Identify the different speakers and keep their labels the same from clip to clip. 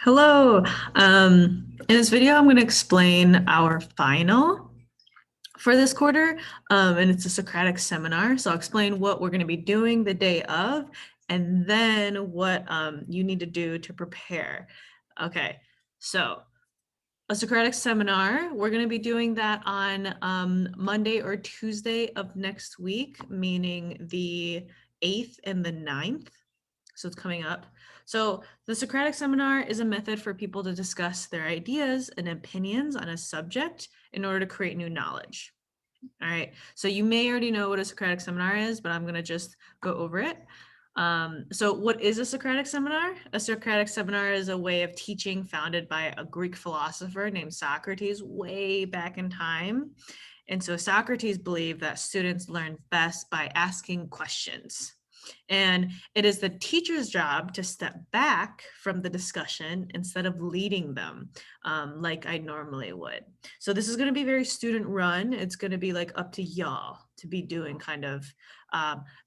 Speaker 1: Hello. In this video, I'm going to explain our final for this quarter, and it's a Socratic seminar. So I'll explain what we're going to be doing the day of, and then what you need to do to prepare. Okay, so a Socratic seminar, we're going to be doing that on Monday or Tuesday of next week, meaning the 8th and the 9th. So it's coming up. So the Socratic seminar is a method for people to discuss their ideas and opinions on a subject in order to create new knowledge. All right, so you may already know what a Socratic seminar is, but I'm going to just go over it. So what is a Socratic seminar? A Socratic seminar is a way of teaching founded by a Greek philosopher named Socrates way back in time. And so Socrates believed that students learn best by asking questions. And it is the teacher's job to step back from the discussion instead of leading them like I normally would. So this is going to be very student run. It's going to be like up to y'all to be doing kind of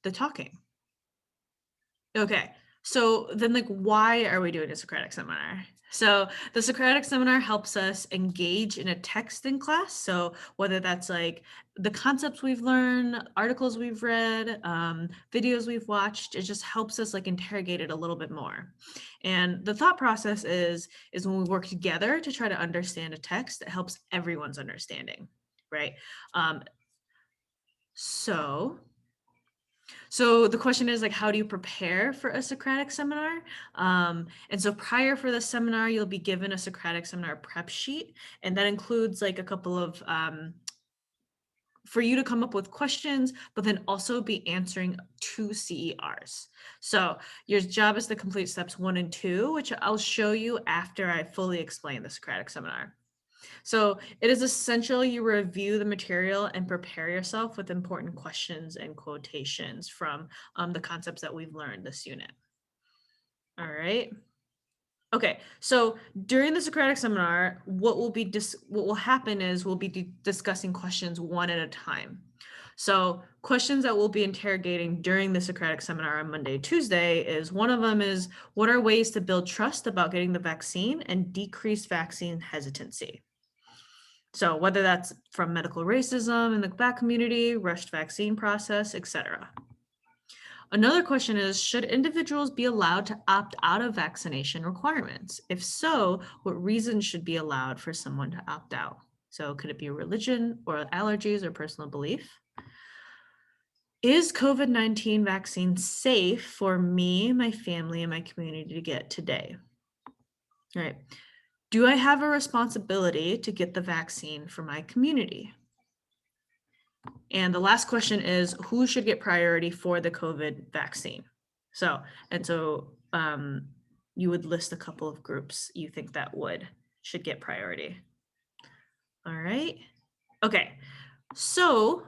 Speaker 1: the talking. Okay, so then like why are we doing a Socratic seminar? So the Socratic seminar helps us engage in a text in class. So whether that's like the concepts we've learned, articles we've read, videos we've watched, it just helps us like interrogate it a little bit more. And the thought process is when we work together to try to understand a text, it helps everyone's understanding, right? Um, so so the question is like, how do you prepare for a Socratic seminar? And so prior for the seminar, you'll be given a Socratic seminar prep sheet, and that includes like a couple of for you to come up with questions, but then also be answering 2 CERs. So your job is to complete steps 1 and 2, which I'll show you after I fully explain the Socratic seminar. So it is essential you review the material and prepare yourself with important questions and quotations from the concepts that we've learned this unit. All right. Okay, so during the Socratic seminar, what will happen is we'll be discussing questions one at a time. So questions that we'll be interrogating during the Socratic seminar on Monday, Tuesday is one of them is what are ways to build trust about getting the vaccine and decrease vaccine hesitancy? So whether that's from medical racism in the Black community, rushed vaccine process, etc. Another question is, should individuals be allowed to opt out of vaccination requirements? If so, what reasons should be allowed for someone to opt out? So could it be religion or allergies or personal belief? Is COVID-19 vaccine safe for me, my family, and my community to get today? All right. Do I have a responsibility to get the vaccine for my community? And the last question is, who should get priority for the COVID vaccine? So you would list a couple of groups you think that should get priority. All right. Okay. So,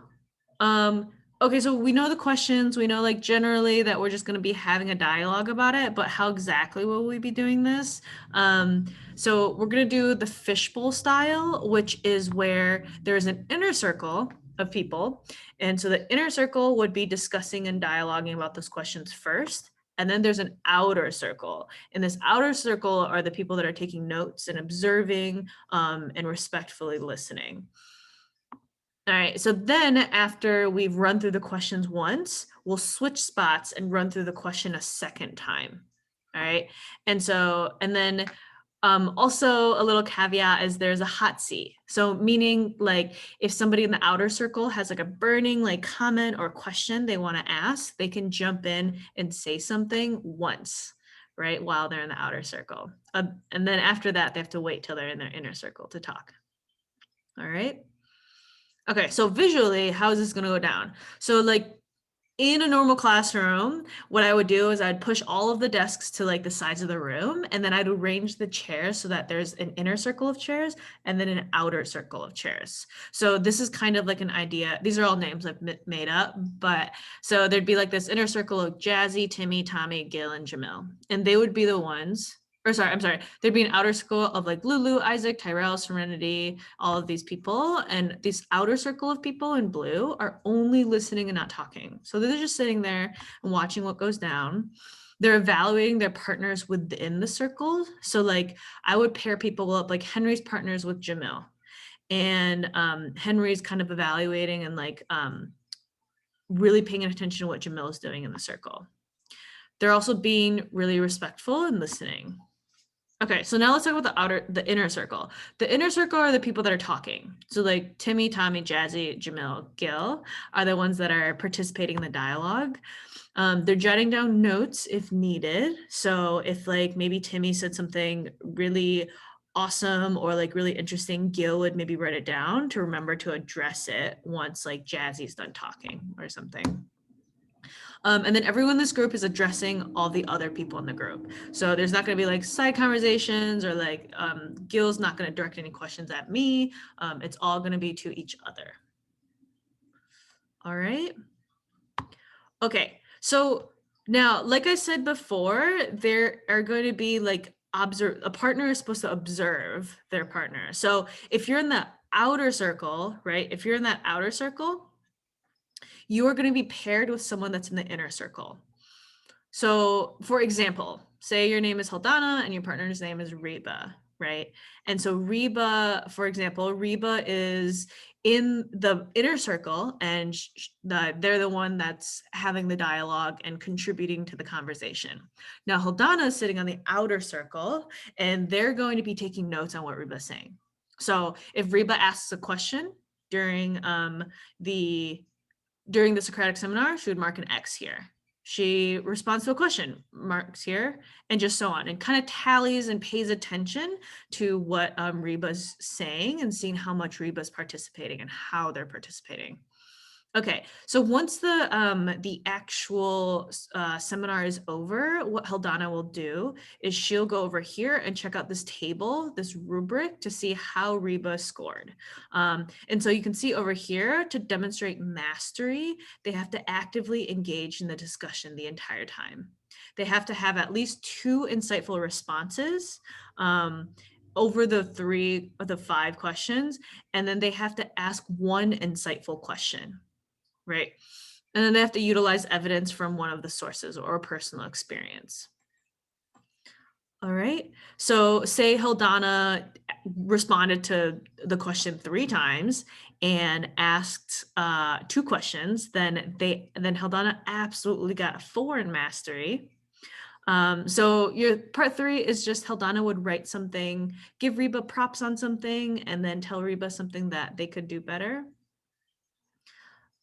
Speaker 1: so we know the questions, we know like generally that we're just going to be having a dialogue about it, but how exactly will we be doing this? So we're going to do the fishbowl style, which is where there's an inner circle of people. And so the inner circle would be discussing and dialoguing about those questions first. And then there's an outer circle. And this outer circle are the people that are taking notes and observing and respectfully listening. All right, so then after we've run through the questions once, we'll switch spots and run through the question a second time. All right, and then also a little caveat is there's a hot seat. So meaning like if somebody in the outer circle has like a burning like comment or question they want to ask, they can jump in and say something once, right, while they're in the outer circle. And then after that, they have to wait till they're in their inner circle to talk. All right. Okay, so visually, how is this going to go down? So like in a normal classroom, what I would do is I'd push all of the desks to like the sides of the room, and then I'd arrange the chairs so that there's an inner circle of chairs and then an outer circle of chairs. So this is kind of like an idea. These are all names I've made up, but so there'd be like this inner circle of Jazzy, Timmy, Tommy, Gil, and Jamil, and they would be the ones. I'm sorry. There'd be an outer circle of like Lulu, Isaac, Tyrell, Serenity, all of these people. And this outer circle of people in blue are only listening and not talking. So they're just sitting there and watching what goes down. they're evaluating their partners within the circle. So like I would pair people up, like Henry's partners with Jamil, and Henry's kind of evaluating and like really paying attention to what Jamil is doing in the circle. They're also being really respectful and listening. Okay, so now let's talk about the inner circle. The inner circle are the people that are talking. So like Timmy, Tommy, Jazzy, Jamil, Gil are the ones that are participating in the dialogue. They're jotting down notes if needed. So if like maybe Timmy said something really awesome or like really interesting, Gil would maybe write it down to remember to address it once like Jazzy's done talking or something. And then everyone in this group is addressing all the other people in the group. So there's not going to be like side conversations or like Gil's not going to direct any questions at me. It's all going to be to each other. All right. Okay. So now, like I said before, there are going to be like a partner is supposed to observe their partner. So if you're in the outer circle, right? If you're in that outer circle, you are going to be paired with someone that's in the inner circle. So for example, say your name is Haldana and your partner's name is Reba, right? And so Reba, for example, Reba is in the inner circle and they're the one that's having the dialogue and contributing to the conversation. Now Haldana is sitting on the outer circle and they're going to be taking notes on what Reba's saying. So if Reba asks a question during the Socratic seminar, she would mark an X here. She responds to a question, marks here, and just so on, and kind of tallies and pays attention to what Reba's saying and seeing how much Reba's participating and how they're participating. Okay, so once the actual seminar is over, what Haldana will do is she'll go over here and check out this table, this rubric, to see how Reba scored. And so you can see over here, to demonstrate mastery, they have to actively engage in the discussion the entire time. They have to have at least 2 insightful responses over the 5 questions, and then they have to ask 1 insightful question. Right. And then they have to utilize evidence from one of the sources or personal experience. All right. So say Haldana responded to the question 3 times and asked 2 questions, then Haldana absolutely got a 4 in mastery. So your part 3 is just Haldana would write something, give Reba props on something, and then tell Reba something that they could do better.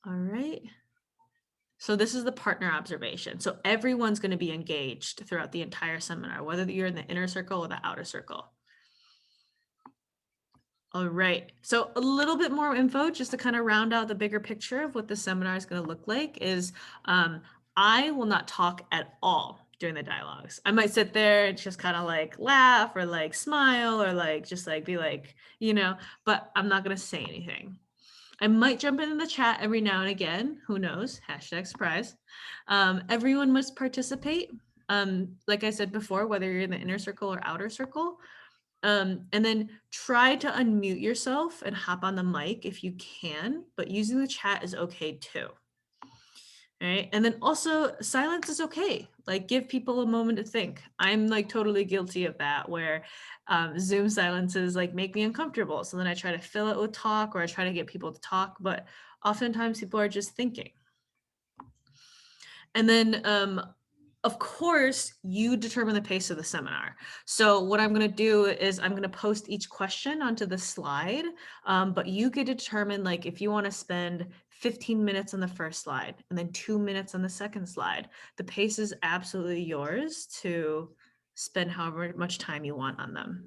Speaker 1: All right. So this is the partner observation. So everyone's going to be engaged throughout the entire seminar, whether you're in the inner circle or the outer circle. All right. So a little bit more info just to kind of round out the bigger picture of what the seminar is going to look like is I will not talk at all during the dialogues. I might sit there and just kind of like laugh or like smile or like just like be like, but I'm not going to say anything. I might jump in the chat every now and again. Who knows? Hashtag surprise. Everyone must participate. Like I said before, whether you're in the inner circle or outer circle. And then try to unmute yourself and hop on the mic if you can, but using the chat is okay too. All right. And then also silence is okay. Like give people a moment to think. I'm like totally guilty of that where Zoom silences like make me uncomfortable. So then I try to fill it with talk or I try to get people to talk, but oftentimes people are just thinking. And then of course, you determine the pace of the seminar. So what I'm going to do is I'm going to post each question onto the slide, but you get to determine like if you want to spend 15 minutes on the first slide and then 2 minutes on the second slide. The pace is absolutely yours to spend however much time you want on them.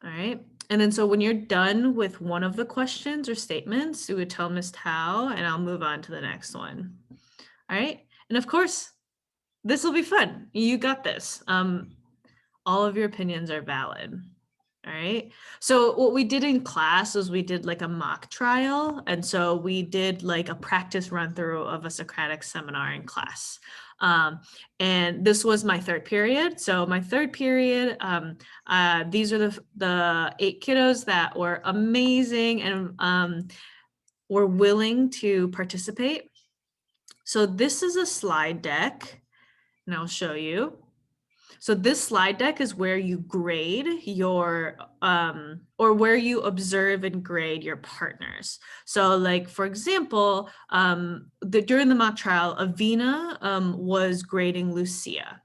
Speaker 1: All right. And then so when you're done with one of the questions or statements, you would tell Ms. Tao and I'll move on to the next one. All right. And of course, this will be fun. You got this. All of your opinions are valid. All right. So what we did in class was we did like a mock trial. And so we did like a practice run through of a Socratic seminar in class. And this was my 3rd period. So my 3rd period, these are the 8 kiddos that were amazing and were willing to participate. So this is a slide deck, and I'll show you. So this slide deck is where you grade your, or where you observe and grade your partners. So like, for example, during the mock trial, Avina was grading Lucia.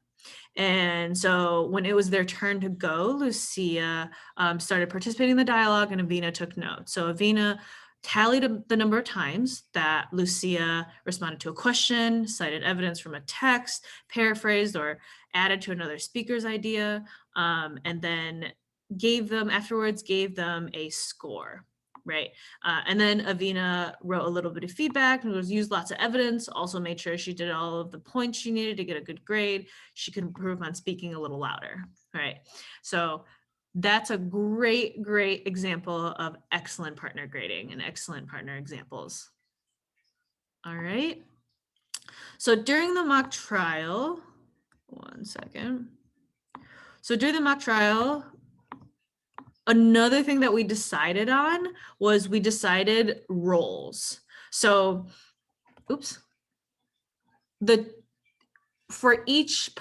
Speaker 1: And so when it was their turn to go, Lucia started participating in the dialogue and Avina took notes. So Avina tallied the number of times that Lucia responded to a question, cited evidence from a text, paraphrased or added to another speaker's idea, and then afterwards gave them a score. Right. And then Avina wrote a little bit of feedback and used lots of evidence, also made sure she did all of the points she needed to get a good grade. She could improve on speaking a little louder. Right. So that's a great, great example of excellent partner grading and excellent partner examples. All right. So during the mock trial, one second. So during the mock trial, another thing that we decided on was we decided roles. So, for each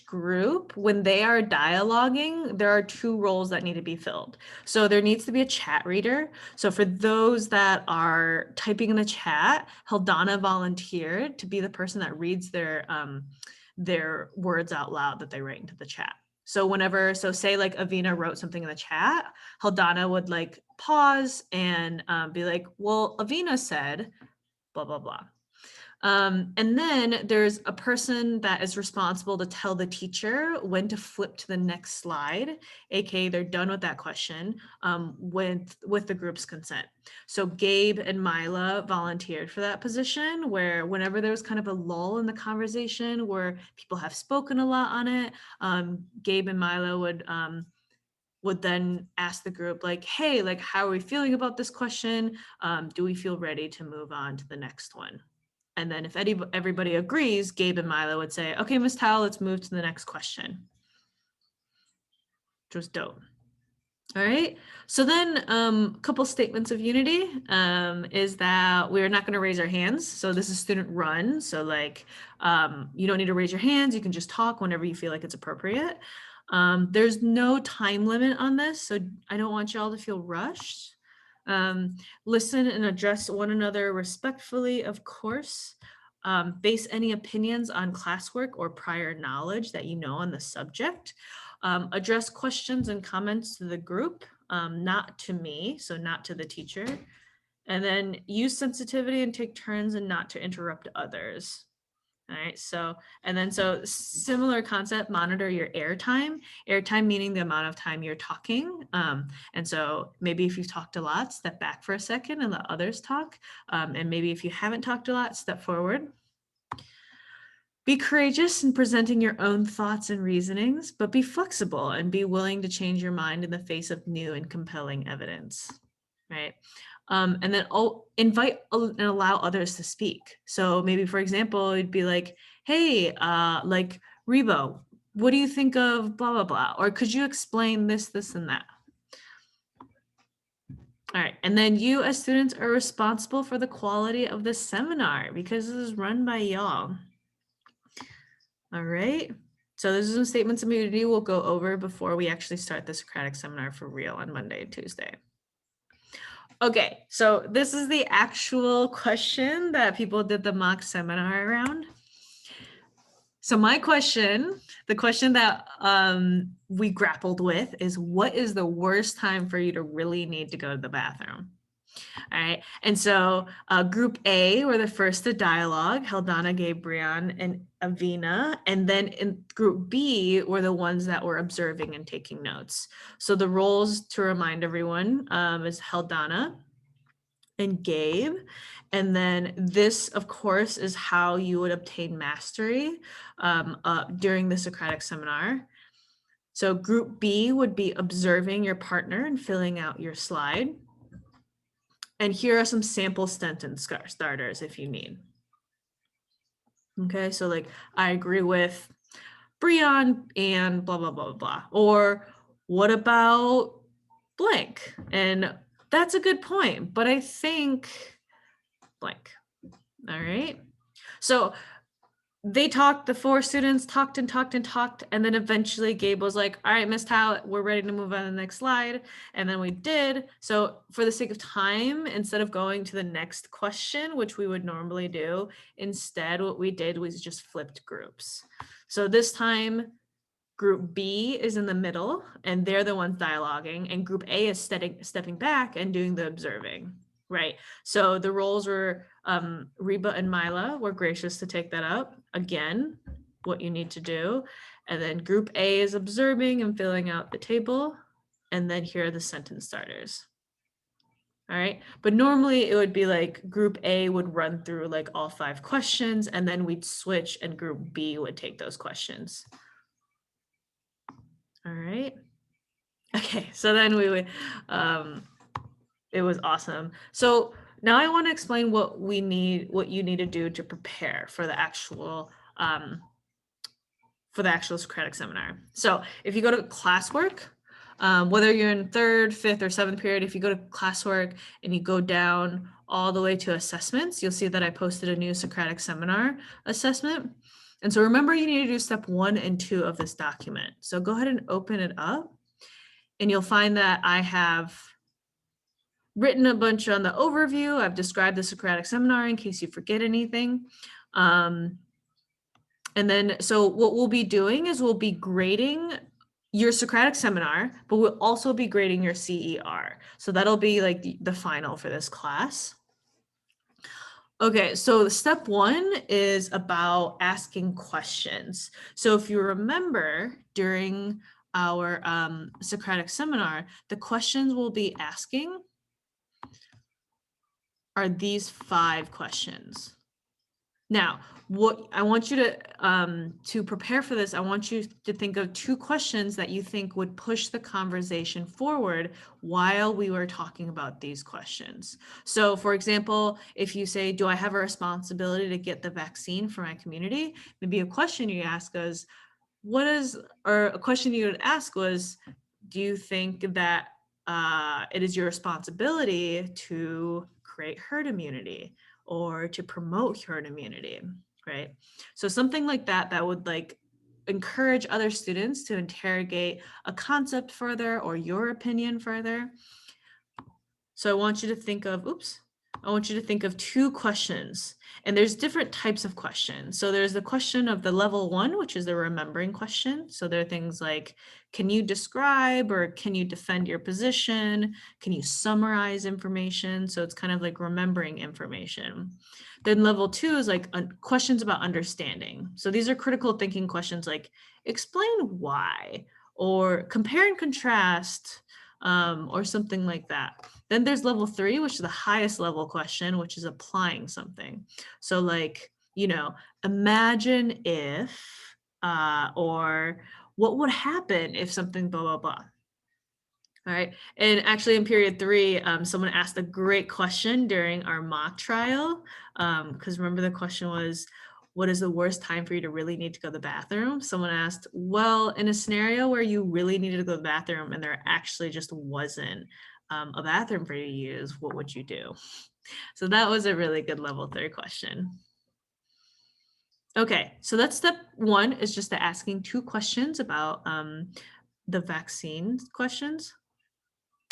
Speaker 1: group, when they are dialoguing, there are 2 roles that need to be filled. So there needs to be a chat reader. So for those that are typing in the chat, Haldana volunteered to be the person that reads their words out loud that they write into the chat. So say like Avina wrote something in the chat, Haldana would like pause and be like, well, Avina said blah, blah, blah. And then there's a person that is responsible to tell the teacher when to flip to the next slide, aka they're done with that question with the group's consent. So Gabe and Mila volunteered for that position, where whenever there was kind of a lull in the conversation where people have spoken a lot on it, Gabe and Mila would then ask the group like, hey, like, how are we feeling about this question? Do we feel ready to move on to the next one? And then if everybody agrees, Gabe and Milo would say, okay, Ms. Towell, let's move to the next question, which was dope. All right. So then a couple statements of unity is that we're not going to raise our hands. So this is student run. So like you don't need to raise your hands. You can just talk whenever you feel like it's appropriate. There's no time limit on this. So I don't want y'all to feel rushed. Listen and address one another respectfully, of course. Base any opinions on classwork or prior knowledge that you know on the subject. Address questions and comments to the group, not to me, so not to the teacher. And then use sensitivity and take turns and not to interrupt others. All right, so similar concept, monitor your airtime. Airtime meaning the amount of time you're talking. And so maybe if you've talked a lot, step back for a second and let others talk. And maybe if you haven't talked a lot, step forward. Be courageous in presenting your own thoughts and reasonings, but be flexible and be willing to change your mind in the face of new and compelling evidence, right? And then invite and allow others to speak. So maybe, for example, it'd be like, hey, like Rebo, what do you think of blah, blah, blah? Or could you explain this, this, and that? All right. And then you as students are responsible for the quality of the seminar because this is run by y'all. All right. So those are some statements of immunity we'll go over before we actually start the Socratic seminar for real on Monday and Tuesday. Okay, so this is the actual question that people did the mock seminar around. So my question, the question that we grappled with is, what is the worst time for you to really need to go to the bathroom? All right, and so group A were the first to dialogue, Haldana, Gabriel, and Avina, and then in group B were the ones that were observing and taking notes. So the roles, to remind everyone, is Haldana and Gabe. And then this, of course, is how you would obtain mastery during the Socratic seminar. So group B would be observing your partner and filling out your slide. And here are some sample sentence starters if you need. Okay, so like, I agree with Breon and blah, blah, blah, blah, blah. Or what about blank? And that's a good point, but I think blank. All right. So they talked, the four students talked and talked and talked, and then eventually Gabe was like, all right, Miss Tao, we're ready to move on to the next slide. And then we did. So for the sake of time, instead of going to the next question, which we would normally do, instead what we did was just flipped groups. So this time group B is in the middle and they're the ones dialoguing, and group A is stepping back and doing the observing, right? So the roles were Reba and Mila were gracious to take that up. Again, what you need to do. And then group A is observing and filling out the table. And then here are the sentence starters. All right. But normally it would be like group A would run through like all 5 questions, and then we'd switch and group B would take those questions. All right. Okay, so then we would, it was awesome. So now I want to explain what you need to do to prepare for the actual Socratic seminar. So if you go to classwork, whether you're in 3rd, 5th, or 7th period, if you go to classwork and you go down all the way to assessments, you'll see that I posted a new Socratic seminar assessment. And so remember, you need to do step 1 and 2 of this document. So go ahead and open it up, and you'll find that I have written a bunch on the overview. I've described the Socratic seminar in case you forget anything. And then, so what we'll be doing is we'll be grading your Socratic seminar, but we'll also be grading your CER. So that'll be like the final for this class. Okay, so step 1 is about asking questions. So if you remember during our Socratic seminar, the questions we'll be asking are these 5 questions. Now, what I want you to prepare for this, I want you to think of 2 questions that you think would push the conversation forward while we were talking about these questions. So for example, if you say, do I have a responsibility to get the vaccine for my community? Maybe a question you ask is, or a question you would ask was, do you think that it is your responsibility to create herd immunity or to promote herd immunity, right? So something like that would like encourage other students to interrogate a concept further or your opinion further. So I want you to think of, I want you to think of 2 questions, and there's different types of questions. So there's the question of the level 1, which is the remembering question. So there are things like, can you describe or can you defend your position? Can you summarize information? So it's kind of like remembering information. Then level 2 is like questions about understanding. So these are critical thinking questions like explain why, or compare and contrast, or something like that. Then there's level 3, which is the highest level question, which is applying something. So like, imagine if, or what would happen if something blah, blah, blah. All right. And actually in period 3, someone asked a great question during our mock trial. Because remember the question was, what is the worst time for you to really need to go to the bathroom? Someone asked, well, in a scenario where you really needed to go to the bathroom and there actually just wasn't a bathroom for you to use, what would you do? So that was a really good level 3 question. Okay, so that's step 1, is just the asking 2 questions about the vaccine questions.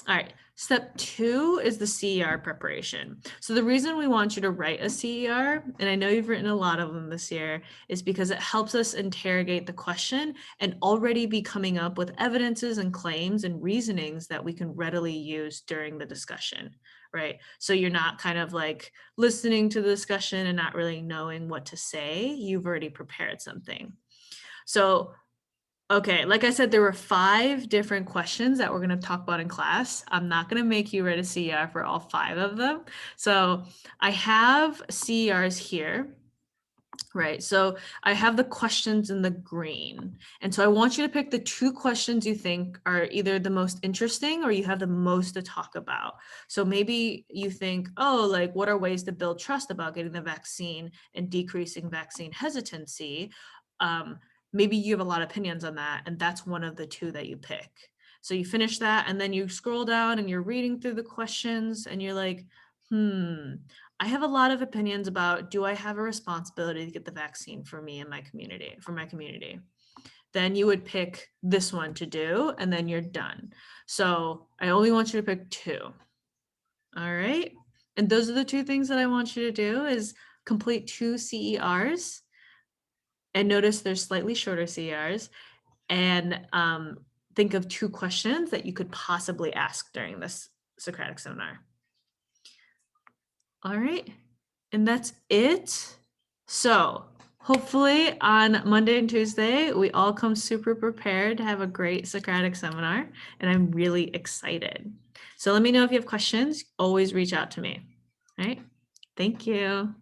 Speaker 1: All right, step 2 is the CER preparation. So the reason we want you to write a CER, and I know you've written a lot of them this year, is because it helps us interrogate the question and already be coming up with evidences and claims and reasonings that we can readily use during the discussion, right? So you're not kind of like listening to the discussion and not really knowing what to say. You've already prepared something. So okay, like I said, there were 5 different questions that we're going to talk about in class. I'm not going to make you write a CER for all 5 of them. So I have CERs here, right? So I have the questions in the green. And so I want you to pick the 2 questions you think are either the most interesting or you have the most to talk about. So maybe you think, oh, like what are ways to build trust about getting the vaccine and decreasing vaccine hesitancy? Maybe you have a lot of opinions on that, and that's one of the 2 that you pick. So you finish that, and then you scroll down and you're reading through the questions and you're like, I have a lot of opinions about, do I have a responsibility to get the vaccine for me and my community, for my community? Then you would pick this one to do, and then you're done. So I only want you to pick 2. All right. And those are the 2 things that I want you to do is complete 2 CERs. And notice there's slightly shorter CERs, and think of 2 questions that you could possibly ask during this Socratic seminar. All right. And that's it. So hopefully on Monday and Tuesday, we all come super prepared to have a great Socratic seminar, and I'm really excited. So let me know if you have questions. Always reach out to me. All right. Thank you.